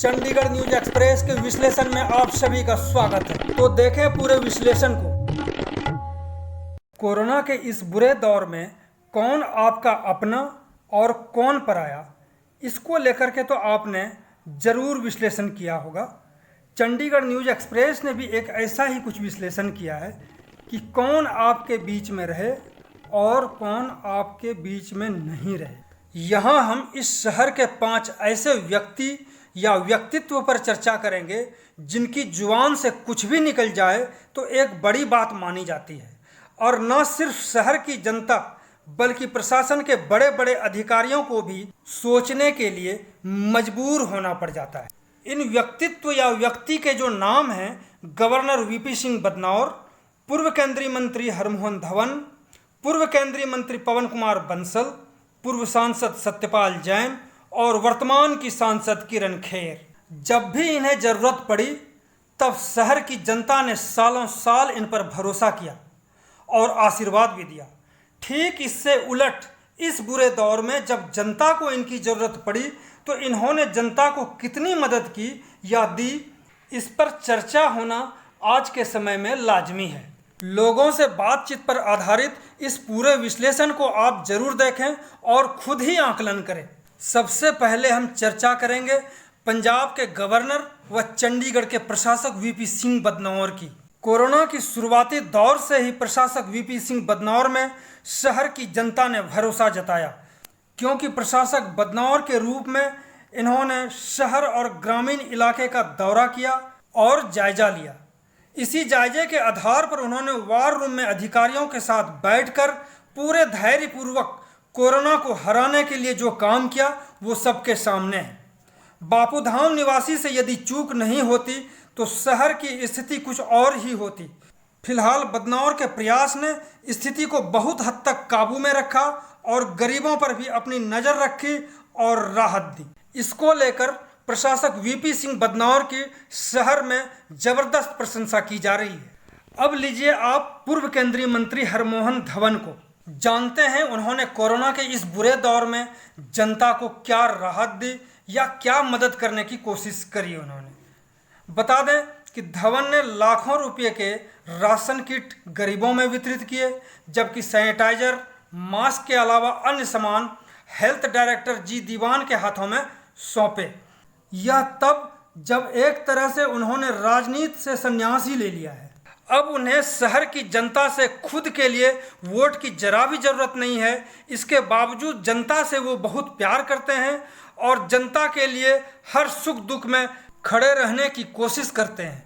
Chandigarh news express के विश्लेषण में आप सभी का स्वागत है। तो देखें पूरे विश्लेषण को। कोरोना के इस बुरे दौर में कौन आपका अपना और कौन पराया, इसको लेकर के तो आपने ज़रूर विश्लेषण किया होगा। चंडीगढ़ न्यूज एक्सप्रेस ने भी एक ऐसा ही कुछ विश्लेषण किया है कि कौन आपके बीच में रहे और कौन आपके बीच में नहीं रहे। यहाँ हम इस शहर के 5 ऐसे व्यक्ति या व्यक्तित्व पर चर्चा करेंगे जिनकी जुबान से कुछ भी निकल जाए तो एक बड़ी बात मानी जाती है, और न सिर्फ शहर की जनता बल्कि प्रशासन के बड़े बड़े अधिकारियों को भी सोचने के लिए मजबूर होना पड़ जाता है। इन व्यक्तित्व या व्यक्ति के जो नाम हैं, गवर्नर वीपी सिंह बदनौर, पूर्व केंद्रीय मंत्री हरमोहन धवन, पूर्व केंद्रीय मंत्री पवन कुमार बंसल, पूर्व सांसद सत्यपाल जैन और वर्तमान की सांसद किरण खेर। जब भी इन्हें जरूरत पड़ी तब शहर की जनता ने सालों साल इन पर भरोसा किया और आशीर्वाद भी दिया। ठीक इससे उलट इस बुरे दौर में जब जनता को इनकी ज़रूरत पड़ी तो इन्होंने जनता को कितनी मदद की या दी, इस पर चर्चा होना आज के समय में लाजमी है। लोगों से बातचीत पर आधारित इस पूरे विश्लेषण को आप जरूर देखें और खुद ही आकलन करें। सबसे पहले हम चर्चा करेंगे पंजाब के गवर्नर व चंडीगढ़ के प्रशासक वीपी सिंह बदनौर की। कोरोना की शुरुआती दौर से ही प्रशासक वीपी सिंह बदनौर में शहर की जनता ने भरोसा जताया, क्योंकि प्रशासक बदनौर के रूप में इन्होंने शहर और ग्रामीण इलाके का दौरा किया और जायजा लिया। इसी जायजे के आधार पर उन्होंने वार रूम में अधिकारियों के साथ बैठकर पूरे धैर्यपूर्वक कोरोना को हराने के लिए जो काम किया वो सबके सामने है। बापूधाम निवासी से यदि चूक नहीं होती तो शहर की स्थिति कुछ और ही होती। फिलहाल बदनौर के प्रयास ने स्थिति को बहुत हद तक काबू में रखा और गरीबों पर भी अपनी नज़र रखी और राहत दी। इसको लेकर प्रशासक वीपी सिंह बदनौर की शहर में ज़बरदस्त प्रशंसा की जा रही है। अब लीजिए आप पूर्व केंद्रीय मंत्री हरमोहन धवन को। जानते हैं उन्होंने कोरोना के इस बुरे दौर में जनता को क्या राहत दी या क्या मदद करने की कोशिश करी। उन्होंने बता दें कि धवन ने लाखों रुपए के राशन किट गरीबों में वितरित किए, जबकि सैनिटाइजर, मास्क के अलावा अन्य सामान हेल्थ डायरेक्टर जी दीवान के हाथों में सौंपे। यह तब जब एक तरह से उन्होंने राजनीति से संन्यास ही ले लिया है। अब उन्हें शहर की जनता से खुद के लिए वोट की जरा भी ज़रूरत नहीं है। इसके बावजूद जनता से वो बहुत प्यार करते हैं और जनता के लिए हर सुख दुख में खड़े रहने की कोशिश करते हैं।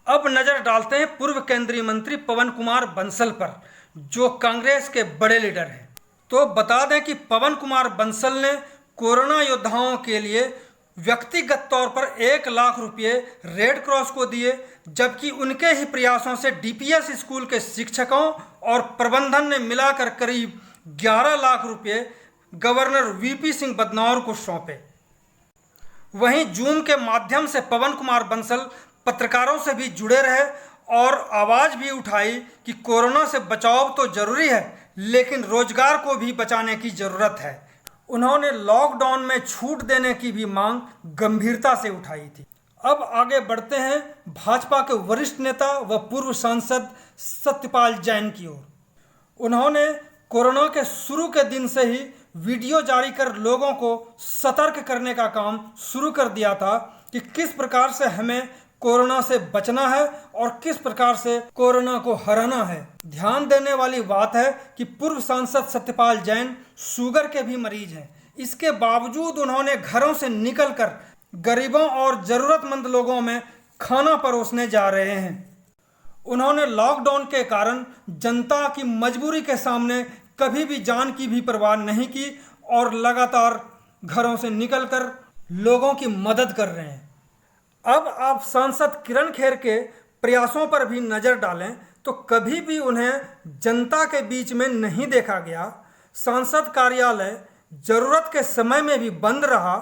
अब नज़र डालते हैं पूर्व केंद्रीय मंत्री पवन कुमार बंसल पर, जो कांग्रेस के बड़े लीडर हैं। तो बता दें कि पवन कुमार बंसल ने कोरोना योद्धाओं के लिए व्यक्तिगत तौर पर 1 लाख रुपये रेड क्रॉस को दिए, जबकि उनके ही प्रयासों से डीपीएस स्कूल के शिक्षकों और प्रबंधन ने मिलाकर करीब 11 लाख रुपये गवर्नर वीपी सिंह बदनौर को सौंपे। वहीं जूम के माध्यम से पवन कुमार बंसल पत्रकारों से भी जुड़े रहे और आवाज़ भी उठाई कि कोरोना से बचाव तो जरूरी है, लेकिन रोजगार को भी बचाने की ज़रूरत है। उन्होंने लॉकडाउन में छूट देने की भी मांग गंभीरता से उठाई थी। अब आगे बढ़ते हैं भाजपा के वरिष्ठ नेता व पूर्व सांसद सत्यपाल जैन की ओर। उन्होंने कोरोना के शुरू के दिन से ही वीडियो जारी कर लोगों को सतर्क करने का काम शुरू कर दिया था कि किस प्रकार से हमें कोरोना से बचना है और किस प्रकार से कोरोना को हराना है। ध्यान देने वाली बात है कि पूर्व सांसद सत्यपाल जैन शुगर के भी मरीज हैं। इसके बावजूद उन्होंने घरों से निकलकर गरीबों और ज़रूरतमंद लोगों में खाना परोसने जा रहे हैं। उन्होंने लॉकडाउन के कारण जनता की मजबूरी के सामने कभी भी जान की भी परवाह नहीं की और लगातार घरों से निकलकर लोगों की मदद कर रहे हैं। अब आप सांसद किरण खेर के प्रयासों पर भी नज़र डालें तो कभी भी उन्हें जनता के बीच में नहीं देखा गया। सांसद कार्यालय ज़रूरत के समय में भी बंद रहा।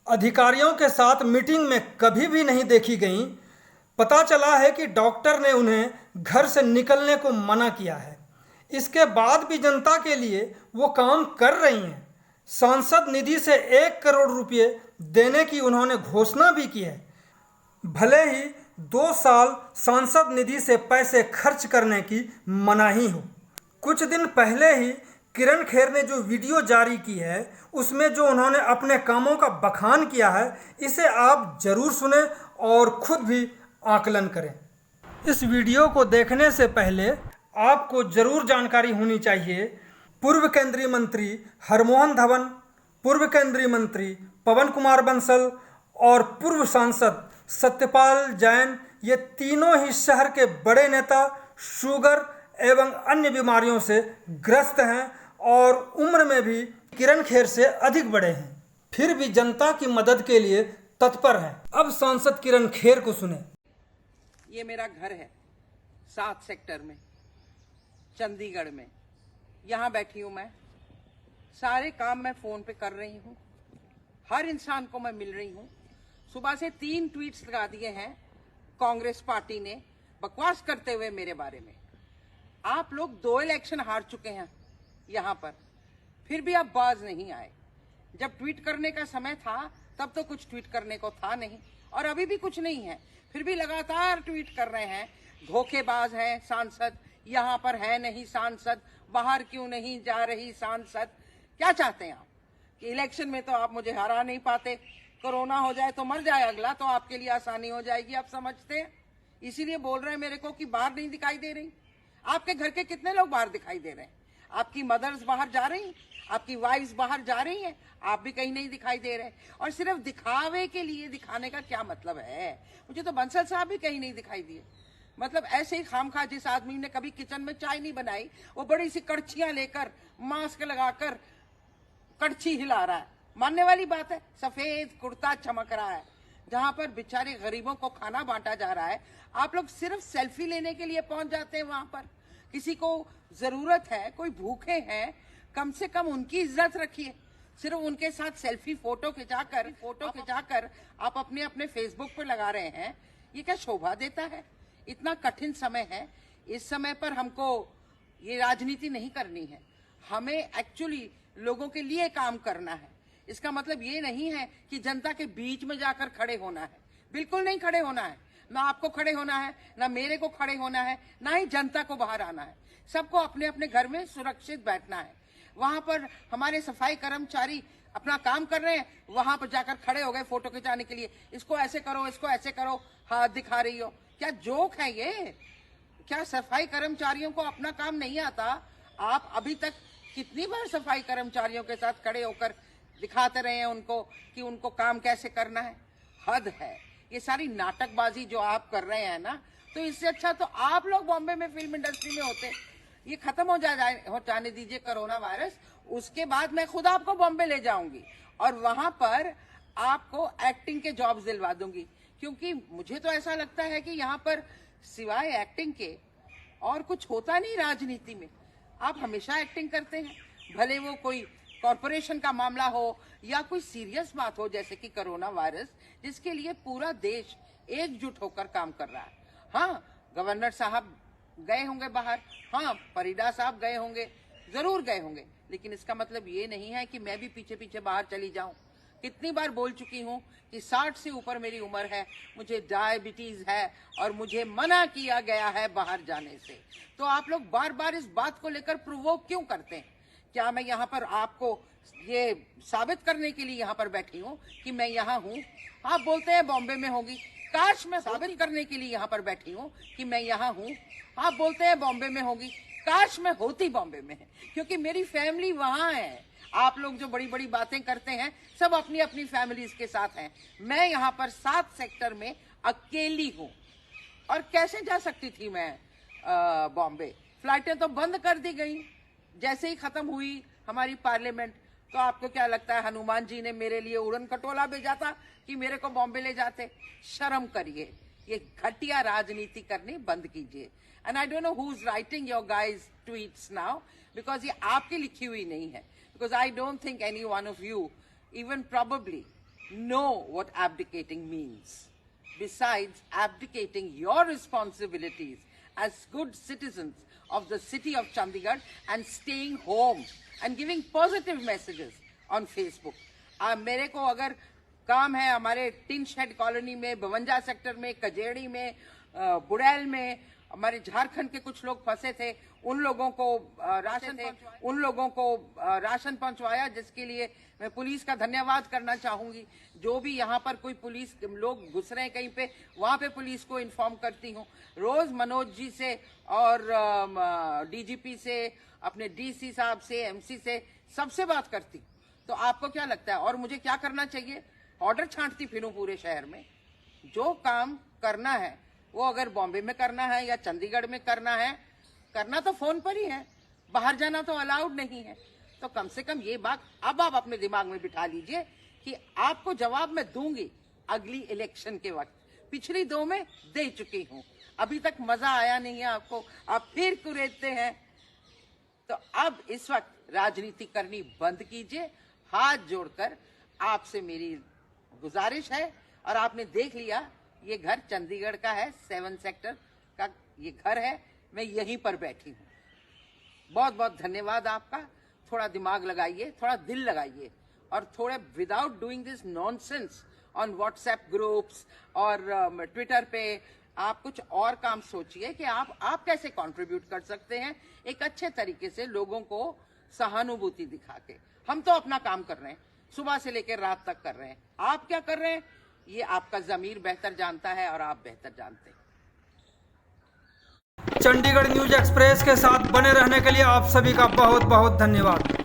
अधिकारियों के साथ मीटिंग में कभी भी नहीं देखी गई। पता चला है कि डॉक्टर ने उन्हें घर से निकलने को मना किया है। इसके बाद भी जनता के लिए वो काम कर रही हैं, सांसद निधि से 1 करोड़ रुपए देने की उन्होंने घोषणा भी की है। भले ही 2 साल सांसद निधि से पैसे खर्च करने की मनाही हो। कुछ दिन पहले ही किरण खेर ने जो वीडियो जारी की है उसमें जो उन्होंने अपने कामों का बखान किया है, इसे आप जरूर सुने और खुद भी आकलन करें। इस वीडियो को देखने से पहले आपको जरूर जानकारी होनी चाहिए, पूर्व केंद्रीय मंत्री हरमोहन धवन, पूर्व केंद्रीय मंत्री पवन कुमार बंसल और पूर्व सांसद सत्यपाल जैन, ये तीनों ही शहर के बड़े नेता शुगर एवं अन्य बीमारियों से ग्रस्त हैं और उम्र में भी किरण खेर से अधिक बड़े हैं, फिर भी जनता की मदद के लिए तत्पर हैं। अब सांसद किरण खेर को सुने। ये मेरा घर है 7 सेक्टर में, चंडीगढ़ में। यहाँ बैठी हूँ मैं, सारे काम मैं फोन पे कर रही हूँ, हर इंसान को मैं मिल रही हूँ। सुबह से 3 ट्वीट्स लगा दिए हैं कांग्रेस पार्टी ने बकवास करते हुए मेरे बारे में। आप लोग 2 इलेक्शन हार चुके हैं यहाँ पर, फिर भी आप बाज नहीं आए। जब ट्वीट करने का समय था तब तो कुछ ट्वीट करने को था नहीं, और अभी भी कुछ नहीं है, फिर भी लगातार ट्वीट कर रहे हैं। धोखेबाज है सांसद, यहाँ पर है नहीं सांसद, बाहर क्यों नहीं जा रही सांसद। क्या चाहते हैं आप कि इलेक्शन में तो आप मुझे हरा नहीं पाते, कोरोना हो जाए तो मर जाए अगला तो आपके लिए आसानी हो जाएगी, आप समझते हैं। इसीलिए बोल रहे हैं मेरे को कि बाहर नहीं दिखाई दे रही। आपके घर के कितने लोग बाहर दिखाई दे रहे हैं? आपकी मदर्स बाहर जा रही, आपकी वाइफ्स बाहर जा रही हैं, आप भी कहीं नहीं दिखाई दे रहे। और सिर्फ दिखावे के लिए दिखाने का क्या मतलब है? मुझे तो बंसल साहब भी कहीं नहीं दिखाई दिए। मतलब ऐसे ही खामखा, जिस आदमी ने कभी किचन में चाय नहीं बनाई, वो बड़ी सी कड़छियां लेकर मास्क लगाकर कड़छी हिला रहा है। मानने वाली बात है। सफेद कुर्ता चमक रहा है, जहां पर बेचारे गरीबों को खाना बांटा जा रहा है। आप लोग सिर्फ सेल्फी लेने के लिए पहुंच जाते हैं वहां पर। किसी को जरूरत है, कोई भूखे हैं, कम से कम उनकी इज्जत रखिए। सिर्फ उनके साथ सेल्फी फोटो खिंचाकर आप अपने अपने फेसबुक पर लगा रहे हैं। ये क्या शोभा देता है? इतना कठिन समय है, इस समय पर हमको ये राजनीति नहीं करनी है। हमें एक्चुअली लोगों के लिए काम करना है। इसका मतलब ये नहीं है कि जनता के बीच में जाकर खड़े होना है, बिल्कुल नहीं खड़े होना है। ना आपको खड़े होना है, ना मेरे को खड़े होना है, ना ही जनता को बाहर आना है। सबको अपने अपने घर में सुरक्षित बैठना है। वहां पर हमारे सफाई कर्मचारी अपना काम कर रहे हैं, वहां पर जाकर खड़े हो गए फोटो खिंचाने के लिए। इसको ऐसे करो, इसको ऐसे करो, हाथ दिखा रही हो। क्या जोक है ये? क्या सफाई कर्मचारियों को अपना काम नहीं आता? आप अभी तक कितनी बार सफाई कर्मचारियों के साथ खड़े होकर दिखाते रहे हैं उनको कि उनको काम कैसे करना है? हद है। ये सारी नाटकबाजी जो आप कर रहे हैं ना, तो इससे अच्छा तो आप लोग बॉम्बे में फिल्म इंडस्ट्री में होते। ये खत्म हो जाने दीजिए कोरोना वायरस, उसके बाद मैं खुद आपको बॉम्बे ले जाऊंगी और वहां पर आपको एक्टिंग के जॉब्स दिलवा दूंगी। क्योंकि मुझे तो ऐसा लगता है कि यहाँ पर सिवाय एक्टिंग के और कुछ होता नहीं राजनीति में। आप हमेशा एक्टिंग करते हैं, भले वो कोई कॉरपोरेशन का मामला हो या कोई सीरियस बात हो जैसे कि कोरोना वायरस, जिसके लिए पूरा देश एकजुट होकर काम कर रहा है। हाँ, गवर्नर साहब गए होंगे बाहर, हाँ परिडा साहब गए होंगे, जरूर गए होंगे, लेकिन इसका मतलब ये नहीं है कि मैं भी पीछे पीछे बाहर चली जाऊं। कितनी बार बोल चुकी हूँ कि 60 से ऊपर मेरी उम्र है, मुझे डायबिटीज है और मुझे मना किया गया है बाहर जाने से। तो आप लोग बार बार इस बात को लेकर प्रोवोक क्यों करते हैं? क्या मैं यहाँ पर आपको ये साबित करने के लिए यहाँ पर बैठी हूँ कि मैं यहाँ हूँ? आप बोलते हैं बॉम्बे में होगी, काश मैं साबित करने के लिए यहाँ पर बैठी हूँ कि मैं यहाँ हूँ। आप बोलते हैं बॉम्बे में होगी, काश मैं होती बॉम्बे में, क्योंकि मेरी फैमिली वहाँ है। आप लोग जो बड़ी बड़ी बातें करते हैं सब अपनी अपनी फैमिलीज के साथ हैं। मैं यहाँ पर 7 सेक्टर में अकेली हूँ। और कैसे जा सकती थी मैं बॉम्बे? फ्लाइटें तो बंद कर दी गई जैसे ही खत्म हुई हमारी पार्लियामेंट। तो आपको क्या लगता है हनुमान जी ने मेरे लिए उड़न खटोला भेजा था कि मेरे को बॉम्बे ले जाते? शर्म करिए, ये घटिया राजनीति करनी बंद कीजिए। And I don't know who is writing your guys tweets now, because ये आपकी लिखी हुई नहीं है। Because I don't think any one of you even probably know what abdicating means. Besides abdicating your responsibilities as good citizens of the city of Chandigarh and staying home and giving positive messages on Facebook. मेरे को अगर काम है हमारे tin shed colony में, 52 sector में, कजेड़ी में, बुड़ैल में, हमारे झारखंड के कुछ लोग फंसे थे, उन लोगों को राशन पहुंचवाया, जिसके लिए मैं पुलिस का धन्यवाद करना चाहूंगी। जो भी यहाँ पर कोई पुलिस लोग घुस रहे हैं कहीं पे, वहां पे पुलिस को इन्फॉर्म करती हूँ। रोज मनोज जी से और डीजीपी से, अपने डीसी साहब से, एमसी से, सबसे बात करती। तो आपको क्या लगता है और मुझे क्या करना चाहिए? ऑर्डर छांटती फिरूं पूरे शहर में। जो काम करना है वो अगर बॉम्बे में करना है या चंडीगढ़ में करना है, करना तो फोन पर ही है, बाहर जाना तो अलाउड नहीं है। तो कम से कम ये बात अब आप अपने दिमाग में बिठा लीजिए कि आपको जवाब मैं दूंगी अगली इलेक्शन के वक्त। पिछली 2 में दे चुकी हूं, अभी तक मजा आया नहीं है आपको, आप फिर कुरेदते हैं। तो अब इस वक्त राजनीति करनी बंद कीजिए। हाथ जोड़कर आपसे मेरी गुजारिश है। और आपने देख लिया, ये घर चंडीगढ़ का है, 7 सेक्टर का ये घर है, मैं यहीं पर बैठी हूँ। बहुत बहुत धन्यवाद आपका। थोड़ा दिमाग लगाइए, थोड़ा दिल लगाइए, और थोड़े without doing this nonsense on WhatsApp groups और ट्विटर पे आप कुछ और काम सोचिए कि आप कैसे कंट्रीब्यूट कर सकते हैं एक अच्छे तरीके से, लोगों को सहानुभूति दिखा के। हम तो अपना काम कर रहे हैं, सुबह से लेकर रात तक कर रहे हैं। आप क्या कर रहे हैं ये आपका ज़मीर बेहतर जानता है और आप बेहतर जानते हैं। चंडीगढ़ न्यूज एक्सप्रेस के साथ बने रहने के लिए आप सभी का बहुत बहुत धन्यवाद।